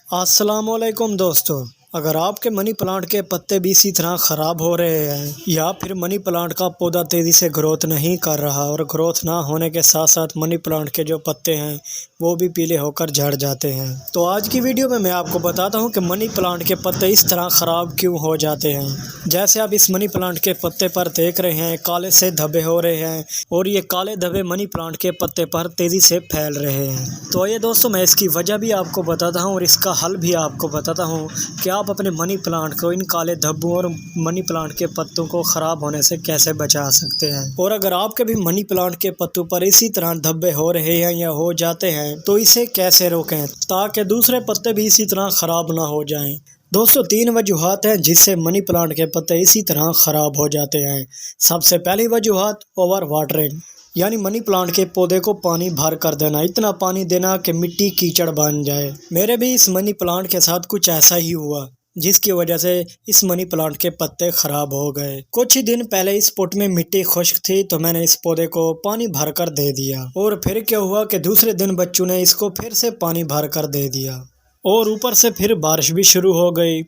السلام علیکم دوستو، اگر آپ کے منی پلانٹ کے پتے بھی اسی طرح خراب ہو رہے ہیں یا پھر منی پلانٹ کا پودا تیزی سے گروتھ نہیں کر رہا اور گروتھ نہ ہونے کے ساتھ ساتھ منی پلانٹ کے جو پتے ہیں وہ بھی پیلے ہو کر جھڑ جاتے ہیں، تو آج کی ویڈیو میں آپ کو بتاتا ہوں کہ منی پلانٹ کے پتے اس طرح خراب کیوں ہو جاتے ہیں۔ جیسے آپ اس منی پلانٹ کے پتے پر دیکھ رہے ہیں، کالے سے دھبے ہو رہے ہیں اور یہ کالے دھبے منی پلانٹ کے پتے پر تیزی سے پھیل رہے ہیں۔ تو یہ دوستو، میں اس کی وجہ بھی آپ کو بتاتا ہوں اور اس کا حل بھی آپ کو بتاتا ہوں کہ آپ اپنے منی پلانٹ کو ان کالے دھبوں اور منی پلانٹ کے پتوں کو خراب ہونے سے کیسے بچا سکتے ہیں۔ اور اگر آپ کے بھی منی پلانٹ کے پتوں پر اسی طرح دھبے ہو رہے ہیں یا ہو جاتے ہیں تو اسے کیسے روکیں تاکہ دوسرے پتے بھی اسی طرح خراب نہ ہو جائیں۔ دوستو، 3 وجوہات ہیں جس سے منی پلانٹ کے پتے اسی طرح خراب ہو جاتے ہیں۔ سب سے پہلی وجوہات اوور واٹرنگ، یعنی منی پلانٹ کے پودے کو پانی بھر کر دینا، اتنا پانی دینا کہ مٹی کیچڑ بن جائے۔ میرے بھی اس منی پلانٹ کے ساتھ کچھ ایسا ہی ہوا، جس کی وجہ سے اس منی پلانٹ کے پتے خراب ہو گئے۔ کچھ ہی دن پہلے اس پوٹ میں مٹی خشک تھی تو میں نے اس پودے کو پانی بھر کر دے دیا، اور پھر کیا ہوا کہ دوسرے دن بچوں نے اس کو پھر سے پانی بھر کر دے دیا اور اوپر سے پھر بارش بھی شروع ہو گئی،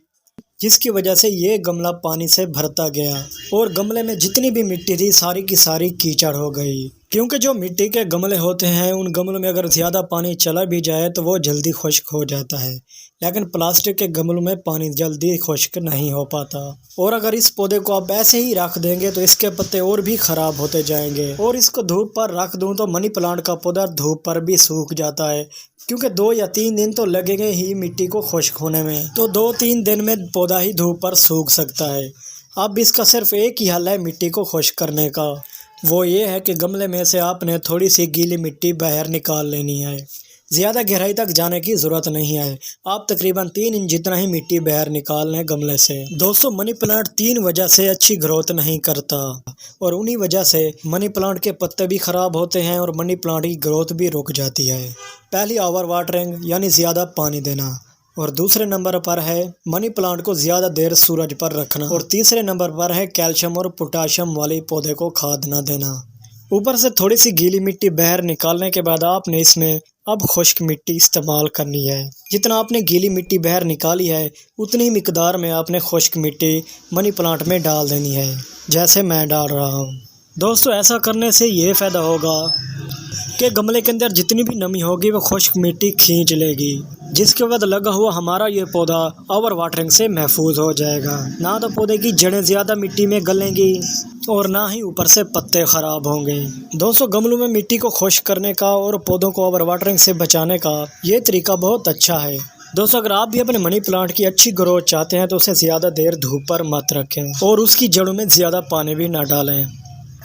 جس کی وجہ سے یہ گملہ پانی سے بھرتا گیا اور گملے میں جتنی بھی مٹی تھی ساری کی ساری کیچڑ ہو گئی۔ کیونکہ جو مٹی کے گملے ہوتے ہیں ان گملوں میں اگر زیادہ پانی چلا بھی جائے تو وہ جلدی خشک ہو جاتا ہے، لیکن پلاسٹک کے گملوں میں پانی جلدی خشک نہیں ہو پاتا۔ اور اگر اس پودے کو آپ ایسے ہی رکھ دیں گے تو اس کے پتے اور بھی خراب ہوتے جائیں گے، اور اس کو دھوپ پر رکھ دوں تو منی پلانٹ کا پودا دھوپ پر بھی سوکھ جاتا ہے، کیونکہ 2 یا 3 دن تو لگیں گے ہی مٹی کو خشک ہونے میں، تو 2-3 دن میں پودا ہی دھوپ پر سوکھ سکتا ہے۔ اب اس کا صرف ایک ہی حل ہے مٹی کو خشک کرنے کا، وہ یہ ہے کہ گملے میں سے آپ نے تھوڑی سی گیلی مٹی باہر نکال لینی ہے۔ زیادہ گہرائی تک جانے کی ضرورت نہیں ہے، آپ تقریباً 3 انچ جتنا ہی مٹی باہر نکال لیں گملے سے۔ دوستو، منی پلانٹ 3 وجہ سے اچھی گروتھ نہیں کرتا، اور انہی وجہ سے منی پلانٹ کے پتے بھی خراب ہوتے ہیں اور منی پلانٹ کی گروتھ بھی رک جاتی ہے۔ پہلی اوور واٹرنگ، یعنی زیادہ پانی دینا، اور دوسرے نمبر پر ہے منی پلانٹ کو زیادہ دیر سورج پر رکھنا، اور تیسرے نمبر پر ہے کیلشیم اور پوٹاشیم والی پودے کو کھاد نہ دینا۔ اوپر سے تھوڑی سی گیلی مٹی باہر نکالنے کے بعد آپ نے اس میں اب خشک مٹی استعمال کرنی ہے۔ جتنا آپ نے گیلی مٹی باہر نکالی ہے اتنی مقدار میں آپ نے خشک مٹی منی پلانٹ میں ڈال دینی ہے، جیسے میں ڈال رہا ہوں۔ دوستو، ایسا کرنے سے یہ فائدہ ہوگا کہ گملے کے اندر جتنی بھی نمی ہوگی وہ خشک مٹی کھینچ لے گی، جس کے بعد لگا ہوا ہمارا یہ پودا اوور واٹرنگ سے محفوظ ہو جائے گا۔ نہ تو پودے کی جڑیں زیادہ مٹی میں گلیں گی اور نہ ہی اوپر سے پتے خراب ہوں گے۔ دوستو، گملوں میں مٹی کو خشک کرنے کا اور پودوں کو اوور واٹرنگ سے بچانے کا یہ طریقہ بہت اچھا ہے۔ دوستو، اگر آپ بھی اپنے منی پلانٹ کی اچھی گروتھ چاہتے ہیں تو اسے زیادہ دیر دھوپ پر مت رکھیں اور اس کی جڑوں میں زیادہ پانی بھی نہ ڈالیں،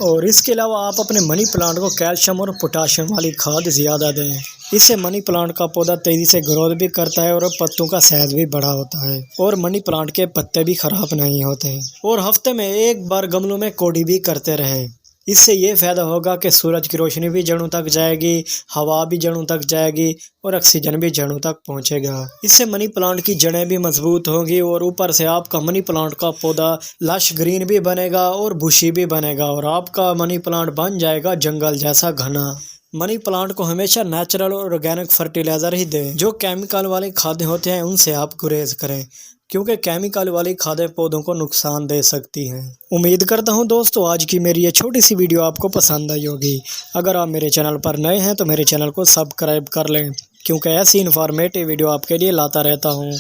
اور اس کے علاوہ آپ اپنے منی پلانٹ کو کیلشیم اور پوٹاشیم والی کھاد زیادہ دیں۔ اس سے منی پلانٹ کا پودا تیزی سے گروتھ بھی کرتا ہے اور پتوں کا سائز بھی بڑا ہوتا ہے، اور منی پلانٹ کے پتے بھی خراب نہیں ہوتے۔ اور ہفتے میں 1 بار گملوں میں کوڑی بھی کرتے رہیں، اس سے یہ فائدہ ہوگا کہ سورج کی روشنی بھی جڑوں تک جائے گی، ہوا بھی جڑوں تک جائے گی اور آکسیجن بھی جڑوں تک پہنچے گا۔ اس سے منی پلانٹ کی جڑیں بھی مضبوط ہوں گی اور اوپر سے آپ کا منی پلانٹ کا پودا لش گرین بھی بنے گا اور بشی بھی بنے گا، اور آپ کا منی پلانٹ بن جائے گا جنگل جیسا گھنا۔ منی پلانٹ کو ہمیشہ نیچرل اور آرگینک فرٹیلائزر ہی دیں، جو کیمیکل والی کھادیں ہوتے ہیں ان سے آپ گریز کریں، کیونکہ کیمیکل والی کھادیں پودوں کو نقصان دے سکتی ہیں۔ امید کرتا ہوں دوستو آج کی میری یہ چھوٹی سی ویڈیو آپ کو پسند آئی ہوگی۔ اگر آپ میرے چینل پر نئے ہیں تو میرے چینل کو سبسکرائب کر لیں، کیونکہ ایسی انفارمیٹیو ویڈیو آپ کے لیے لاتا رہتا ہوں۔